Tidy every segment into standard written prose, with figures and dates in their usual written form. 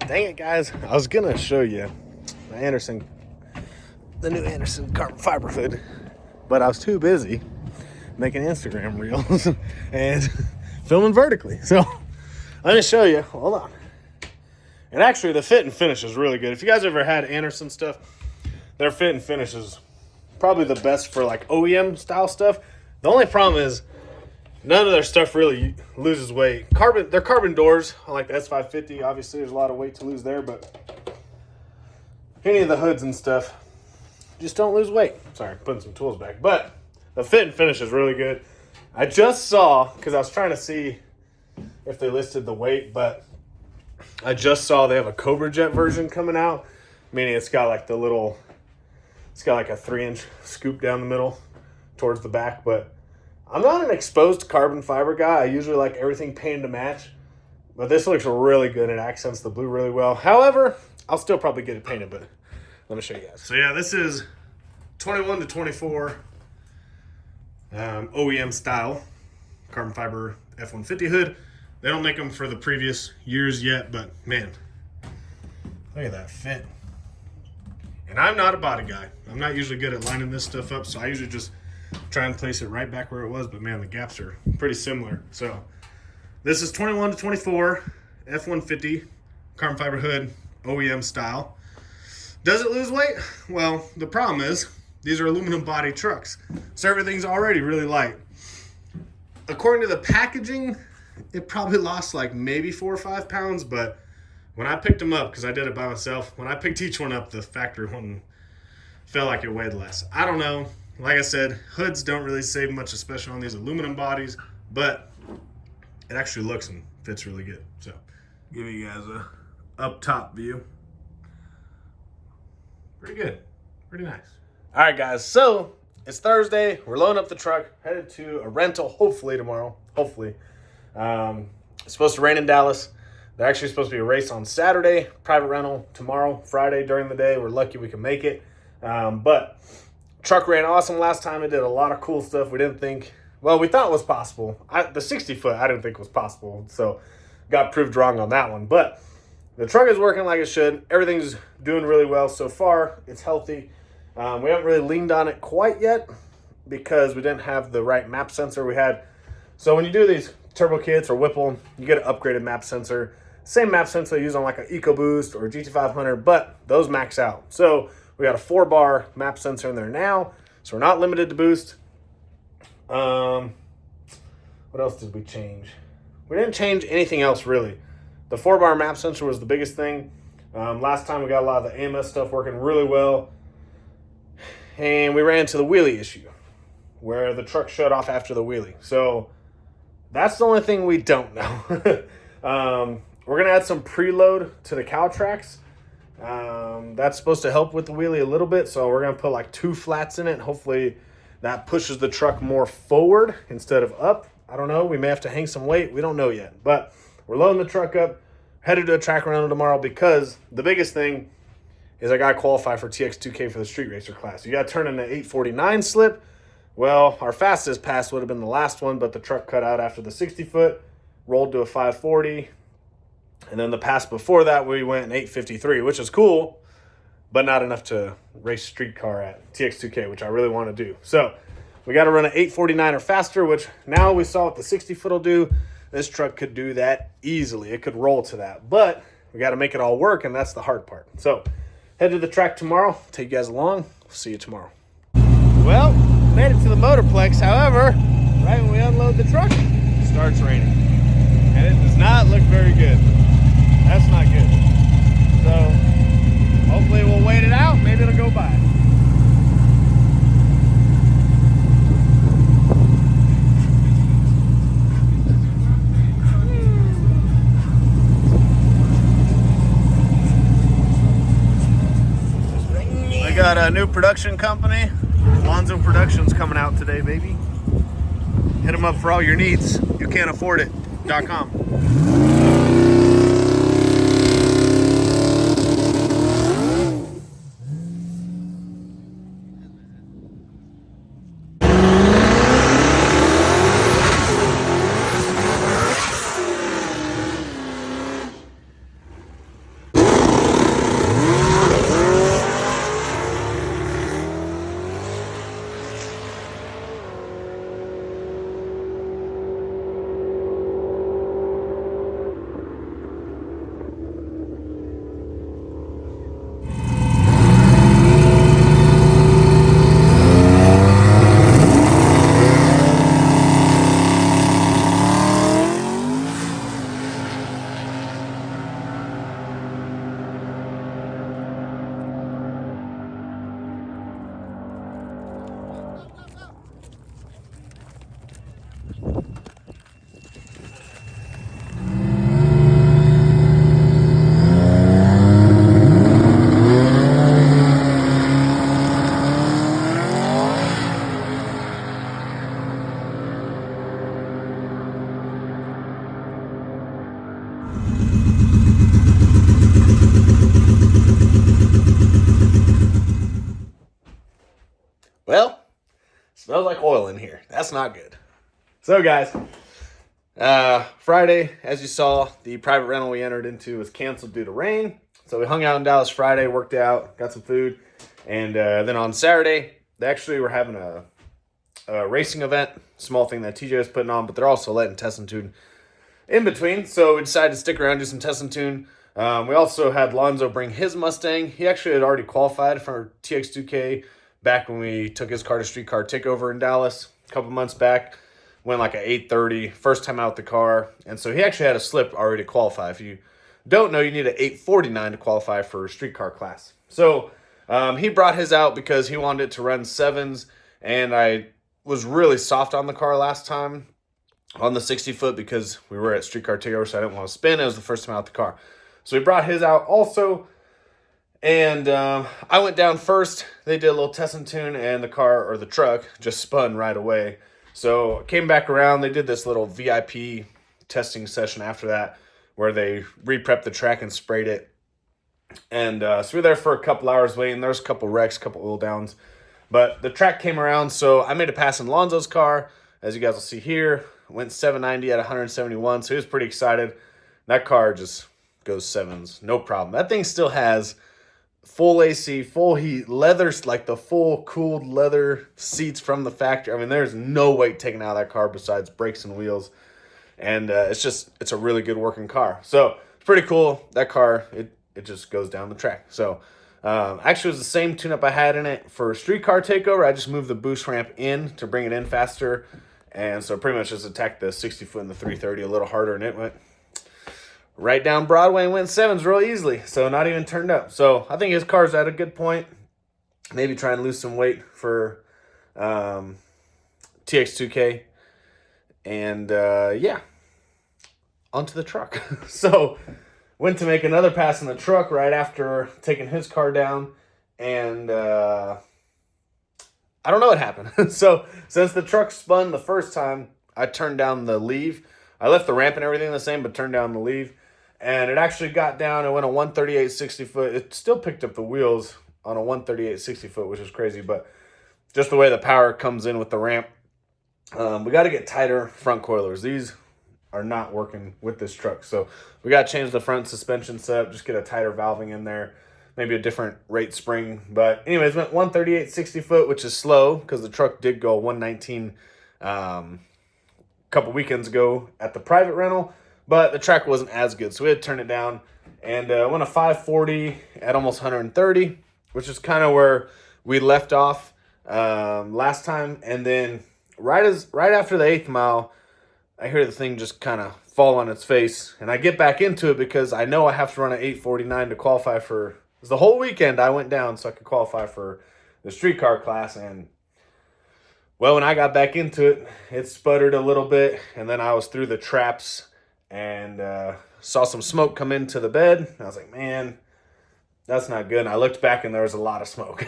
Dang it, guys. I was going to show you the new Anderson carbon fiber hood, but I was too busy making Instagram reels and filming vertically. So let me show you. Hold on. And actually, the fit and finish is really good. If you guys ever had Anderson stuff, their fit and finish is probably the best for like OEM style stuff. The only problem is none of their stuff really loses weight. They're carbon doors, like the S-550. Obviously, there's a lot of weight to lose there, but any of the hoods and stuff just don't lose weight. Sorry, putting some tools back. But the fit and finish is really good. I just saw, because I was trying to see if they listed the weight, but I just saw they have a Cobra Jet version coming out, meaning it's got like a 3-inch scoop down the middle towards the back. But I'm not an exposed carbon fiber guy. I usually like everything painted to match, but this looks really good. It accents the blue really well. However, I'll still probably get it painted, but let me show you guys. So yeah, this is 21 to 24 OEM style carbon fiber F-150 hood. They don't make them for the previous years yet, but man, look at that fit. And I'm not a body guy. I'm not usually good at lining this stuff up, so I usually just try and place it right back where it was, but man, the gaps are pretty similar. So this is 21 to 24 F-150 carbon fiber hood, OEM style. Does it lose weight? Well, the problem is these are aluminum body trucks, so everything's already really light. According to the packaging, it probably lost like maybe 4 or 5 pounds, but when I picked them up, because I did it by myself, when I picked each one up, the factory one felt like it weighed less. I don't know. Like I said, hoods don't really save much, especially on these aluminum bodies, but it actually looks and fits really good. So give you guys a up top view. Pretty good. Pretty nice. All right, guys. So it's Thursday. We're loading up the truck, headed to a rental, hopefully tomorrow. Hopefully. It's supposed to rain in Dallas. There's actually supposed to be a race on Saturday, private rental tomorrow, Friday during the day. We're lucky we can make it. But truck ran awesome last time. It did a lot of cool stuff we didn't think, well, we thought was possible. The 60-foot I didn't think was possible, so got proved wrong on that one. But the truck is working like it should. Everything's doing really well so far. It's healthy. We haven't really leaned on it quite yet because we didn't have the right map sensor we had. So when you do these turbo kits or Whipple, you get an upgraded map sensor. Same map sensor they use on like an EcoBoost or a GT500, but those max out. So we got a 4-bar map sensor in there now, so we're not limited to boost. What else did we change? We didn't change anything else really. The 4-bar map sensor was the biggest thing. Last time we got a lot of the AMS stuff working really well, and we ran into the wheelie issue where the truck shut off after the wheelie. So that's the only thing we don't know. We're going to add some preload to the cow tracks. That's supposed to help with the wheelie a little bit. So we're going to put like 2 flats in it. Hopefully that pushes the truck more forward instead of up. I don't know. We may have to hang some weight. We don't know yet. But we're loading the truck up, headed to a track rental tomorrow because the biggest thing is I got to qualify for TX2K for the street racer class. You got to turn in an 849 slip. Well, our fastest pass would have been the last one, but the truck cut out after the 60-foot, rolled to a 540. And then the pass before that, we went an 853, which is cool, but not enough to race street car at TX2K, which I really want to do. So we got to run an 849 or faster, which now we saw what the 60-foot will do. This truck could do that easily. It could roll to that, but we got to make it all work, and that's the hard part. So head to the track tomorrow. Take you guys along. See you tomorrow. Well, made it to the motorplex. However, right when we unload the truck, it starts raining. And it does not look very good. That's not good. So hopefully we'll wait it out. Maybe it'll go by. I got a new production company. Lonzo Productions coming out today, baby. Hit them up for all your needs. You can't afford it.com. Smells like oil in here. That's not good. So, guys, Friday, as you saw, the private rental we entered into was canceled due to rain. So we hung out in Dallas Friday, worked out, got some food. And then on Saturday, they actually were having a racing event, small thing that TJ was putting on, but they're also letting test and tune in between. So we decided to stick around, do some test and tune. We also had Lonzo bring his Mustang. He actually had already qualified for TX2K back when we took his car to Street Car Takeover in Dallas a couple months back. Went like an 8:30, first time out the car. And so he actually had a slip already to qualify. If you don't know, you need an 8:49 to qualify for a street car class. So he brought his out because he wanted it to run 7s. And I was really soft on the car last time on the 60-foot because we were at Street Car Takeover, so I didn't want to spin. It was the first time out the car. So he brought his out also. And I went down first. They did a little test and tune, and the car, or the truck, just spun right away. So I came back around. They did this little VIP testing session after that where they re-prepped the track and sprayed it. And so we were there for a couple hours waiting. There was a couple wrecks, a couple oil downs. But the track came around, so I made a pass in Lonzo's car. As you guys will see here, went 790 at 171, so he was pretty excited. That car just goes 7s, no problem. That thing still has full AC, full heat, leather, like the full cooled leather seats from the factory. I mean, there's no weight taken out of that car besides brakes and wheels. And it's a really good working car. So it's pretty cool. That car, it just goes down the track. So actually it was the same tune-up I had in it for Street Car Takeover. I just moved the boost ramp in to bring it in faster. And so pretty much just attacked the 60-foot and the 330 a little harder, and it went right down Broadway and went 7s real easily. So not even turned up. So I think his car's at a good point. Maybe try and lose some weight for TX2K. And yeah, onto the truck. So went to make another pass in the truck right after taking his car down. And I don't know what happened. So since the truck spun the first time, I turned down the leave. I left the ramp and everything the same, but turned down the leave. And it actually got down. It went a 138 60-foot. It still picked up the wheels on a 138 60-foot, which is crazy. But just the way the power comes in with the ramp, we got to get tighter front coilers. These are not working with this truck. So we got to change the front suspension setup, just get a tighter valving in there, maybe a different rate spring. But anyways, went 138 60-foot, which is slow because the truck did go 119 a couple weekends ago at the private rental. But the track wasn't as good, so we had to turn it down. And went a 540 at almost 130, which is kind of where we left off last time. And then right after the 8th mile, I hear the thing just kind of fall on its face. And I get back into it because I know I have to run an 849 to qualify for... The whole weekend I went down so I could qualify for the street car class. And, well, when I got back into it, it sputtered a little bit. And then I was through the traps and saw some smoke come into the bed. And I was like, man, that's not good. And I looked back and there was a lot of smoke.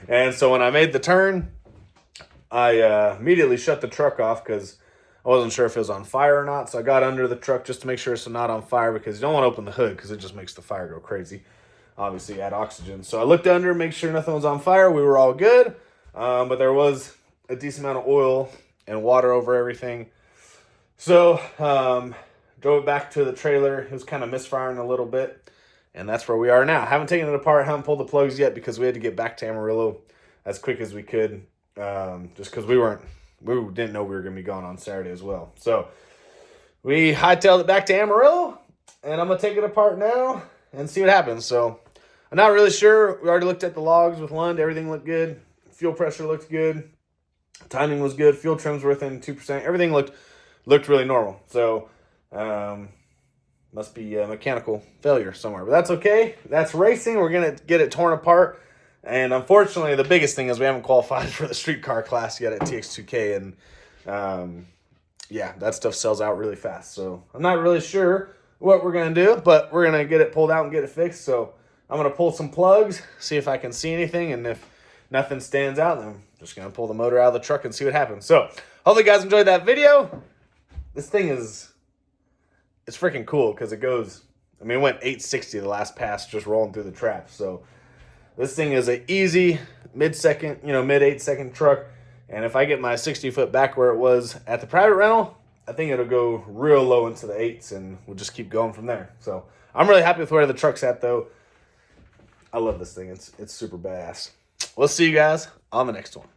And so when I made the turn, I immediately shut the truck off because I wasn't sure if it was on fire or not. So I got under the truck just to make sure it's not on fire because you don't want to open the hood because it just makes the fire go crazy. Obviously, add oxygen. So I looked under, make sure nothing was on fire. We were all good. But there was a decent amount of oil and water over everything. So drove it back to the trailer. It was kind of misfiring a little bit. And that's where we are now. Haven't taken it apart. Haven't pulled the plugs yet because we had to get back to Amarillo as quick as we could. Just because we didn't know we were going to be gone on Saturday as well. So we hightailed it back to Amarillo. And I'm going to take it apart now and see what happens. So I'm not really sure. We already looked at the logs with Lund. Everything looked good. Fuel pressure looked good. Timing was good. Fuel trims were within 2%. Everything looked really normal. So must be a mechanical failure somewhere. But that's okay. That's racing. We're going to get it torn apart. And unfortunately, the biggest thing is we haven't qualified for the street car class yet at TX2K. And yeah, that stuff sells out really fast. So I'm not really sure what we're going to do, but we're going to get it pulled out and get it fixed. So I'm going to pull some plugs, see if I can see anything. And if nothing stands out, then I'm just going to pull the motor out of the truck and see what happens. So hopefully you guys enjoyed that video. This thing it's freaking cool because it goes, it went 860 the last pass just rolling through the trap. So this thing is an easy mid 8 second truck. And if I get my 60-foot back where it was at the private rental, I think it'll go real low into the 8s, and we'll just keep going from there. So I'm really happy with where the truck's at, though. I love this thing. It's super badass. We'll see you guys on the next one.